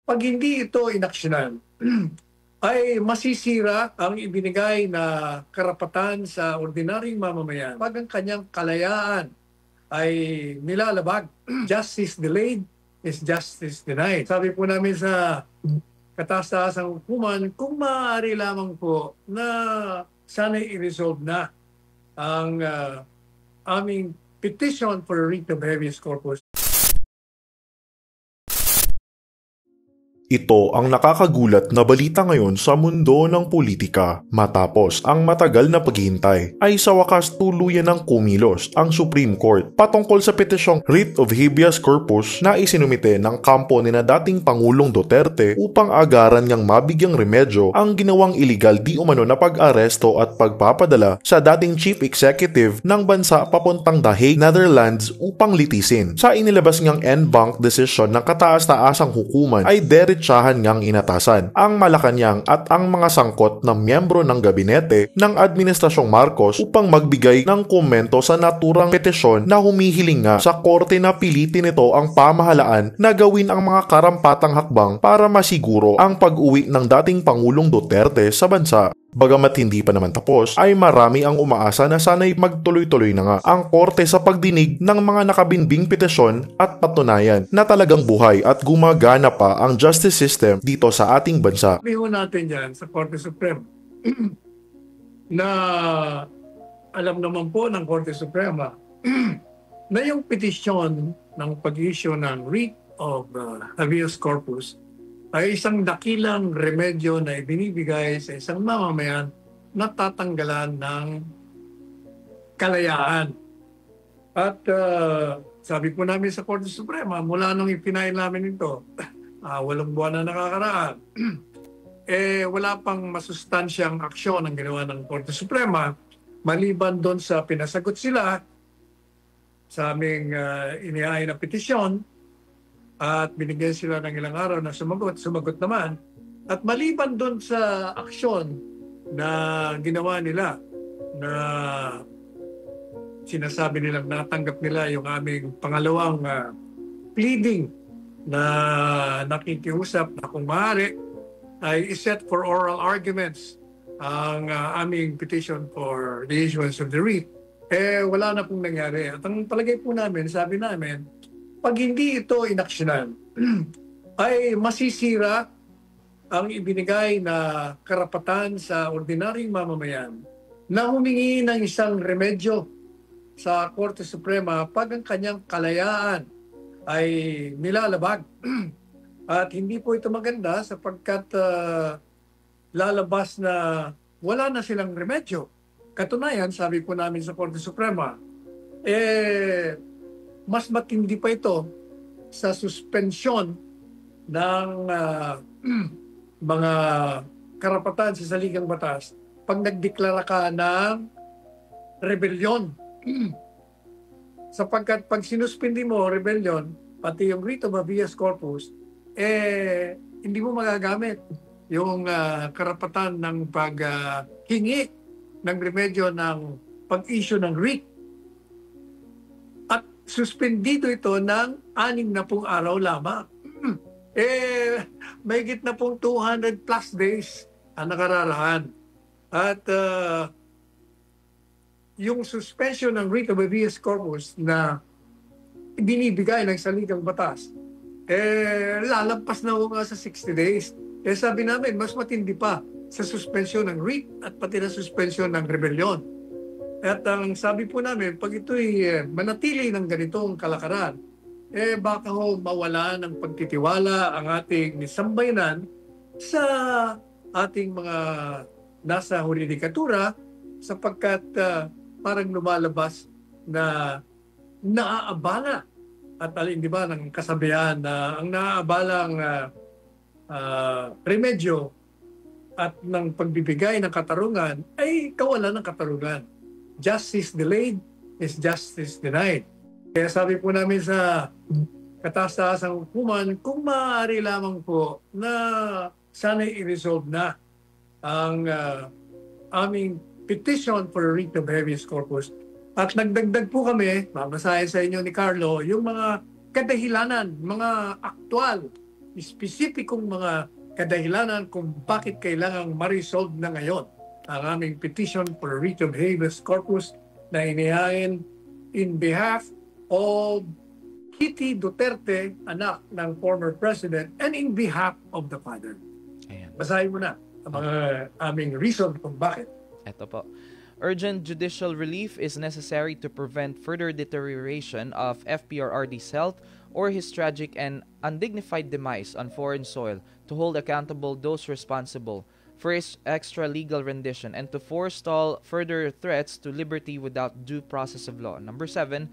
Pag hindi ito inaksyonan, ay masisira ang ibinigay na karapatan sa ordinaryong mamamayan pag ang kanyang kalayaan ay nilalabag. Justice delayed is justice denied. Sabi po namin sa kataas-taasang hukuman, kung maaari lamang po na sana'y i-resolve na ang aming petition for a writ of habeas corpus. Ito ang nakakagulat na balita ngayon sa mundo ng politika. Matapos ang matagal na paghihintay, ay sa wakas tuluyan ng kumilos ang Supreme Court patungkol sa petisyong writ of habeas corpus na isinumite ng kampo ni na dating Pangulong Duterte upang agaran niyang mabigyang remedyo ang ginawang iligal di umano na pag-aresto at pagpapadala sa dating Chief Executive ng bansa papuntang The Hague, Netherlands upang litisin. Sa inilabas niyang en banc decision ng kataas-taasang hukuman ay diretsahan ngang inatasan ang Malacanang at ang mga sangkot na miyembro ng gabinete ng Administrasyong Marcos upang magbigay ng komento sa naturang petisyon na humihiling nga sa korte na pilitin nito ang pamahalaan na gawin ang mga karampatang hakbang para masiguro ang pag-uwi ng dating Pangulong Duterte sa bansa. Bagamat hindi pa naman tapos, ay marami ang umaasa na sana'y magtuloy-tuloy na nga ang korte sa pagdinig ng mga nakabinbing petisyon at patunayan na talagang buhay at gumagana pa ang justice system dito sa ating bansa. Sabihin natin yan sa Korte Suprema na alam naman po ng Korte Suprema na yung petisyon ng pag-issue ng writ of habeas corpus ay isang dakilang remedyo na ibinibigay sa isang mamamayan na tatanggalan ng kalayaan. At sabi po namin sa Korte Suprema, mula nung ipinail namin ito, 8 buwan na nakakaraan, wala pang masustansyang aksyon ang ginawa ng Korte Suprema, maliban doon sa pinasagot sila sa aming inihain na petisyon, at binigyan sila ng ilang araw na sumagot naman. At maliban doon sa aksyon na ginawa nila, na sinasabi nilang natanggap nila yung aming pangalawang pleading na nakikiusap na kung maaari ay iset for oral arguments ang aming petition for the issuance of the writ, wala na pong nangyari. At ang palagay po namin, sabi namin, pag hindi ito inaksyonan, ay masisira ang ibinigay na karapatan sa ordinaryong mamamayan na humingi ng isang remedyo sa Korte Suprema pag ang kanyang kalayaan ay nilalabag. At hindi po ito maganda sapagkat lalabas na wala na silang remedyo. Katunayan, sabi po namin sa Korte Suprema, mas matindi pa ito sa suspensyon ng mga karapatan sa saligang batas pag nagdeklara ka ng rebellion. Sapagkat pag sinuspindi mo rebellion, pati yung writ of habeas corpus, hindi mo magagamit yung karapatan ng paghingi ng remedyo ng pag-issue ng writ. Suspendido ito ng 60 araw lamang. May gitna pong 200 plus days ang nakararaan. At yung suspension ng writ of habeas corpus na binibigay ng saligang batas, lalampas na nga sa 60 days. Sabi namin, mas matindi pa sa suspension ng writ at pati na suspension ng rebellion. At ang sabi po namin, pag ito'y manatili ng ganitong kalakaran, baka ho mawala ng pagtitiwala ang ating sambayanan sa ating mga nasa huridikatura sapagkat parang lumalabas na naaabala at di ba ng kasabihan na ang naaabalang remedyo at ng pagbibigay ng katarungan ay kawalan ng katarungan. Justice delayed is justice denied. Kaya sabi po namin sa kataas-taasang hukuman, kung maaari lamang po na sana'y i-resolve na ang aming petition for a writ of habeas corpus. At nagdagdag po kami, babasahin sa inyo ni Carlo, yung mga kadahilanan, mga aktual spesipikong mga kadahilanan kung bakit kailangang ma-resolve na ngayon ang aming petition for writ of habeas corpus na inihain in behalf of Kitty Duterte, anak ng former president, and in behalf of the father. Ayan. Basahin mo na ang mga aming reason kung bakit. Ito po. Urgent judicial relief is necessary to prevent further deterioration of FPRRD's health or his tragic and undignified demise on foreign soil, to hold accountable those responsible for his extra-legal rendition, and to forestall further threats to liberty without due process of law. Number 7,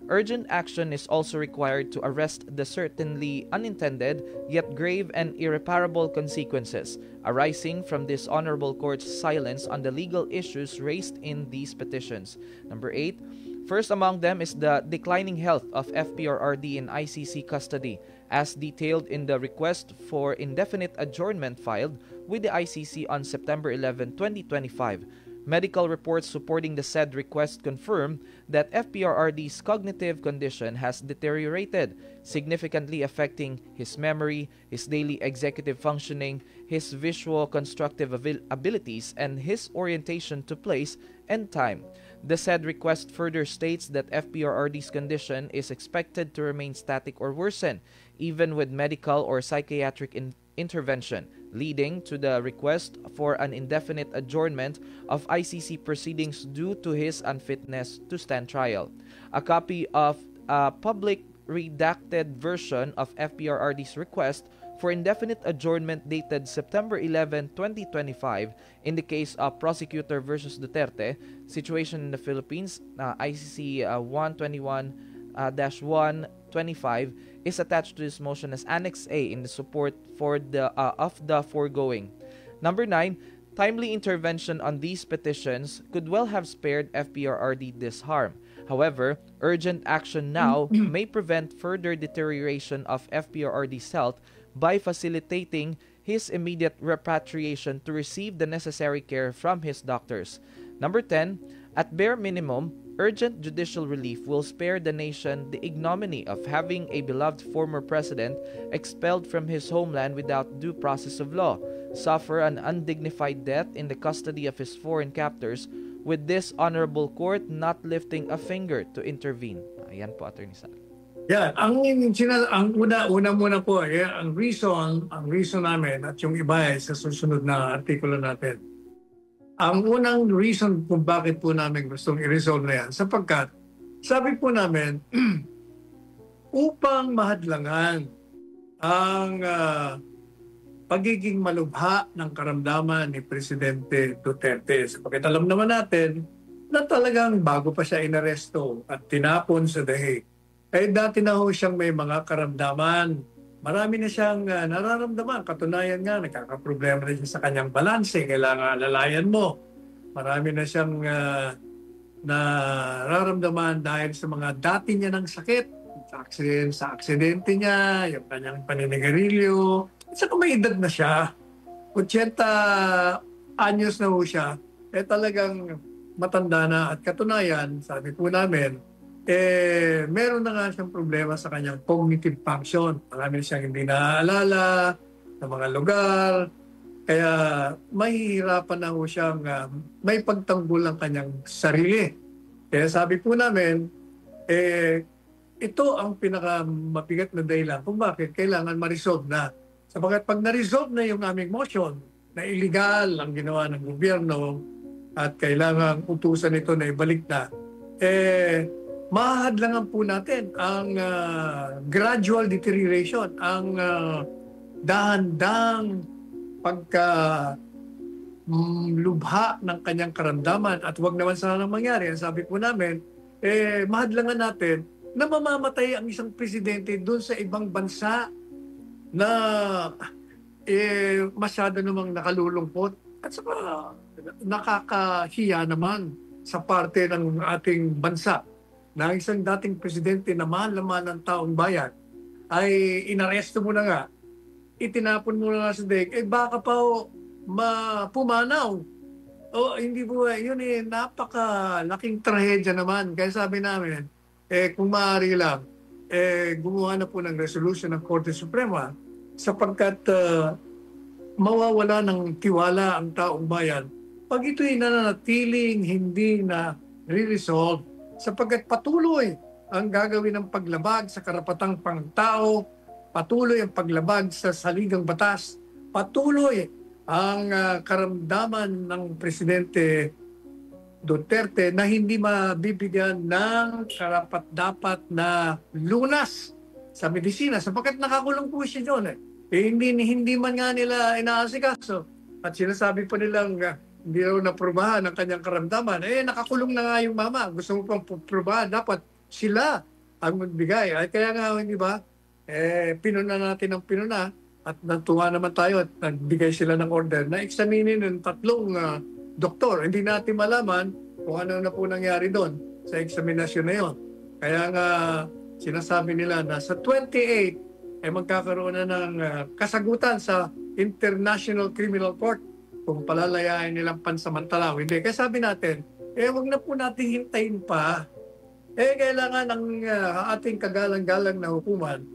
urgent action is also required to arrest the certainly unintended yet grave and irreparable consequences arising from this honorable court's silence on the legal issues raised in these petitions. Number 8, first among them is the declining health of FPRRD in ICC custody, as detailed in the request for indefinite adjournment filed with the ICC on September 11, 2025. Medical reports supporting the said request confirm that FPRRD's cognitive condition has deteriorated, significantly affecting his memory, his daily executive functioning, his visual constructive abilities, and his orientation to place and time. The said request further states that FPRRD's condition is expected to remain static or worsen, even with medical or psychiatric intervention, leading to the request for an indefinite adjournment of ICC proceedings due to his unfitness to stand trial. A copy of a public redacted version of FPRRD's request for indefinite adjournment dated September 11, 2025 in the case of Prosecutor versus Duterte, Situation in the Philippines, ICC 121-125, is attached to this motion as Annex A in the support for of the foregoing. Number 9, timely intervention on these petitions could well have spared FPRRD this harm. However, urgent action now may prevent further deterioration of FPRRD's health by facilitating his immediate repatriation to receive the necessary care from his doctors. Number 10, at bare minimum, urgent judicial relief will spare the nation the ignominy of having a beloved former president expelled from his homeland without due process of law, suffer an undignified death in the custody of his foreign captors, with this honorable court not lifting a finger to intervene. Ayan po, Attorney Sal. Yan, ang una muna po, ang reason namin at yung iba sa susunod na artikulo natin. Ang unang reason kung bakit po namin gustong i-resolve na yan, sapagkat sabi po namin, upang mahadlangan ang pagiging malubha ng karamdaman ni Presidente Duterte. Sapagkat alam naman natin na talagang bago pa siya inaresto at tinapon sa The Hague, eh dati na ho siyang may mga karamdaman. Marami na siyang nararamdaman. Katunayan nga, nagkakaproblema na siya sa kanyang balanse. Kailangan alalayan mo. Marami na siyang nararamdaman dahil sa mga dati niya ng sakit. Sa aksidente niya, yung kanyang paninigarilyo. At saka may edad na siya. 80 anyos na ho siya. Eh talagang matanda na. At katunayan, sabi po namin, meron na nga siyang problema sa kanyang cognitive function. Marami siyang hindi naaalala ng mga lugar. Kaya mahihirapan na ho siyang may pagtanggol ng kanyang sarili. Kaya sabi po namin, ito ang pinakamabigat na dahilan kung bakit kailangan ma-resolve na. Sapagkat pag na-resolve na yung aming motion na illegal ang ginawa ng gobyerno at kailangan utusan ito na ibalik na, mahadlangan po natin ang gradual deterioration, ang dahan-dahang lubha ng kanyang karamdaman at wag naman sana mangyari. Ang sabi po namin, mahadlangan natin na mamamatay ang isang presidente doon sa ibang bansa na masyado namang nakalulungkot at saka nakakahiya naman sa parte ng ating bansa na isang dating presidente na mahal naman ng taong bayan ay inaresto mo na nga, itinapon mo na nga sa daig, baka pa pumanaw. Hindi po, yun napakalaking trahedya naman. Kaya sabi namin, kung maaari lang, gumawa na po ng resolution ng Korte Suprema sapagkat mawawala ng tiwala ang taong bayan pag ito'y nananatiling hindi na re-resolve sapagkat patuloy ang gagawin ng paglabag sa karapatang pangtao, patuloy ang paglabag sa saligang batas, patuloy ang karamdaman ng Presidente Duterte na hindi mabibigyan ng karapat-dapat na lunas sa medisina sapagkat nakakulong po siya doon hindi man nga nila inaasikaso at sinasabi pa nilang hindi raw naprubahan ang kanyang karamdaman. Nakakulong na nga yung mama. Gusto mo pang prubahan. Dapat sila ang magbigay. Ay kaya nga, hindi ba? Pinuna natin ang pinuna at natuwa naman tayo at nagbigay sila ng order na examinin ng tatlong doktor. Hindi natin malaman kung ano na po nangyari doon sa eksaminasyon na yun. Kaya nga sinasabi nila na sa 28 magkakaroon na ng kasagutan sa International Criminal Court kung palalayain nilang pansamantala. Hindi. Kaya sabi natin, wag na po natin hintayin pa. Kailangan ng ating kagalang-galang na hukuman,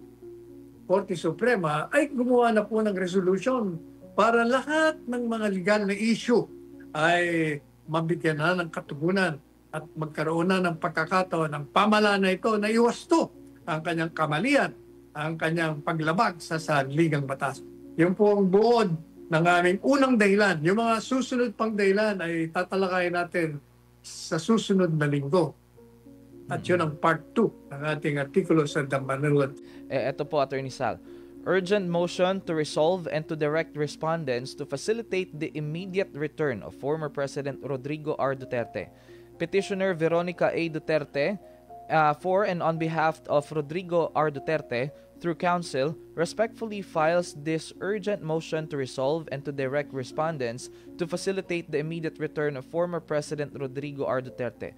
Korte Suprema, ay gumawa na po ng resolution para lahat ng mga legal na issue ay mabigyan na ng katugunan at magkaroon na ng pagkakataon ng pamahalaan na ito na iwasto ang kanyang kamalian, ang kanyang paglabag sa saligang batas. Yun po ang buod ng aming unang dahilan. Yung mga susunod pang dahilan ay tatalakayin natin sa susunod na linggo. At yun ang part 2 ng ating artikulo sa The Manila. Ito po, Attorney Sal. Urgent motion to resolve and to direct respondents to facilitate the immediate return of former President Rodrigo R. Duterte. Petitioner Veronica A. Duterte, for and on behalf of Rodrigo R. Duterte, through counsel, respectfully files this urgent motion to resolve and to direct respondents to facilitate the immediate return of former President Rodrigo R. Duterte.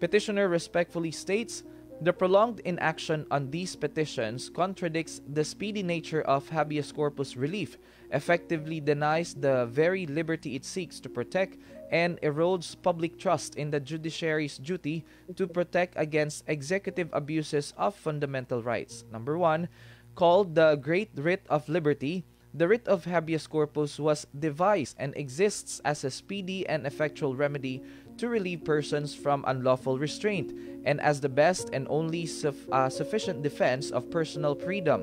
Petitioner respectfully states, the prolonged inaction on these petitions contradicts the speedy nature of habeas corpus relief, effectively denies the very liberty it seeks to protect, and erodes public trust in the judiciary's duty to protect against executive abuses of fundamental rights. Number 1, called the Great Writ of Liberty, the writ of habeas corpus was devised and exists as a speedy and effectual remedy to relieve persons from unlawful restraint and as the best and only sufficient defense of personal freedom.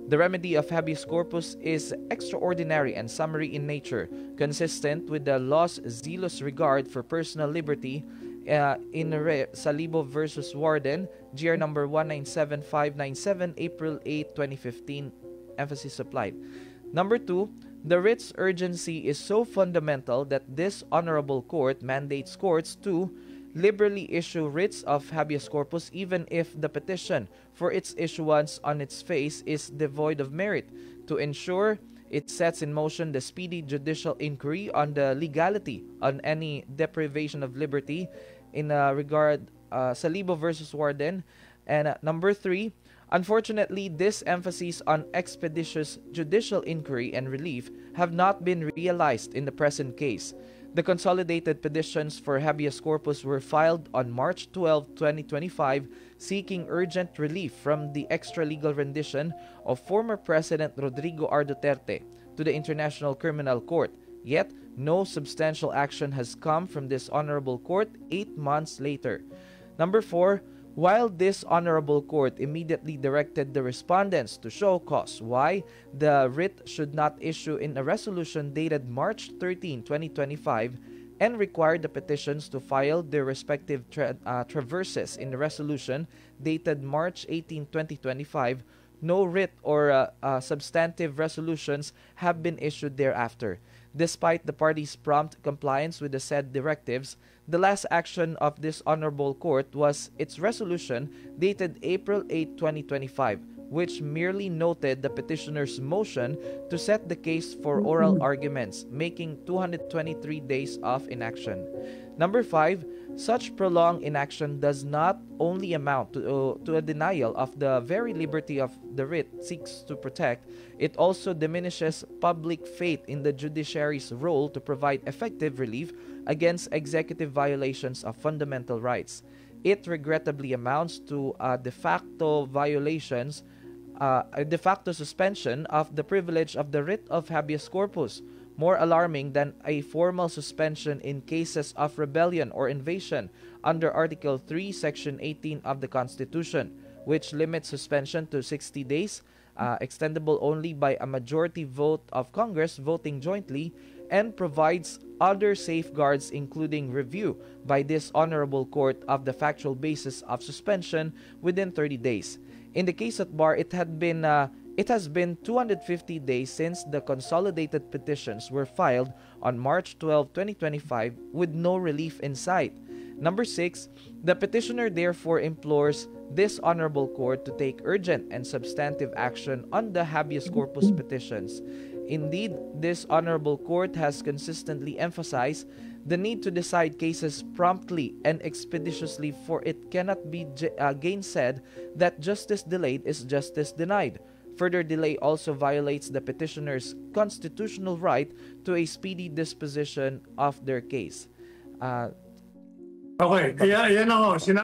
The remedy of habeas corpus is extraordinary and summary in nature, consistent with the law's zealous regard for personal liberty in Salibo versus Warden, GR number 197597, April 8, 2015, emphasis supplied. Number 2, the writ's urgency is so fundamental that this honorable court mandates courts to liberally issue writs of habeas corpus even if the petition for its issuance on its face is devoid of merit, to ensure it sets in motion the speedy judicial inquiry on the legality on any deprivation of liberty in regard Salibo versus Warden. And number 3, unfortunately, this emphasis on expeditious judicial inquiry and relief have not been realized in the present case. The consolidated petitions for habeas corpus were filed on March 12, 2025, seeking urgent relief from the extralegal rendition of former President Rodrigo R. Duterte to the International Criminal Court. Yet, no substantial action has come from this honorable court 8 months later. Number 4, while this honorable court immediately directed the respondents to show cause why the writ should not issue in a resolution dated March 13, 2025, and required the petitions to file their respective traverses in the resolution dated March 18, 2025, no writ or substantive resolutions have been issued thereafter. Despite the parties' prompt compliance with the said directives, the last action of this honorable court was its resolution dated April 8, 2025, which merely noted the petitioner's motion to set the case for oral arguments, making 223 days of inaction. Number 5, such prolonged inaction does not only amount to a denial of the very liberty of the writ seeks to protect, it also diminishes public faith in the judiciary's role to provide effective relief against executive violations of fundamental rights. It regrettably amounts to de facto violations a de facto suspension of the privilege of the writ of habeas corpus, more alarming than a formal suspension in cases of rebellion or invasion under Article 3, Section 18 of the Constitution, which limits suspension to 60 days, extendable only by a majority vote of Congress voting jointly, and provides other safeguards including review by this honorable court of the factual basis of suspension within 30 days. In the case at bar, it has been 250 days since the consolidated petitions were filed on March 12, 2025 with no relief in sight. Number 6, the petitioner therefore implores this honorable court to take urgent and substantive action on the habeas corpus petitions. Indeed, this honorable court has consistently emphasized the need to decide cases promptly and expeditiously, for it cannot be gainsaid that justice delayed is justice denied. Further delay also violates the petitioner's constitutional right to a speedy disposition of their case. Okay, kaya yan ako.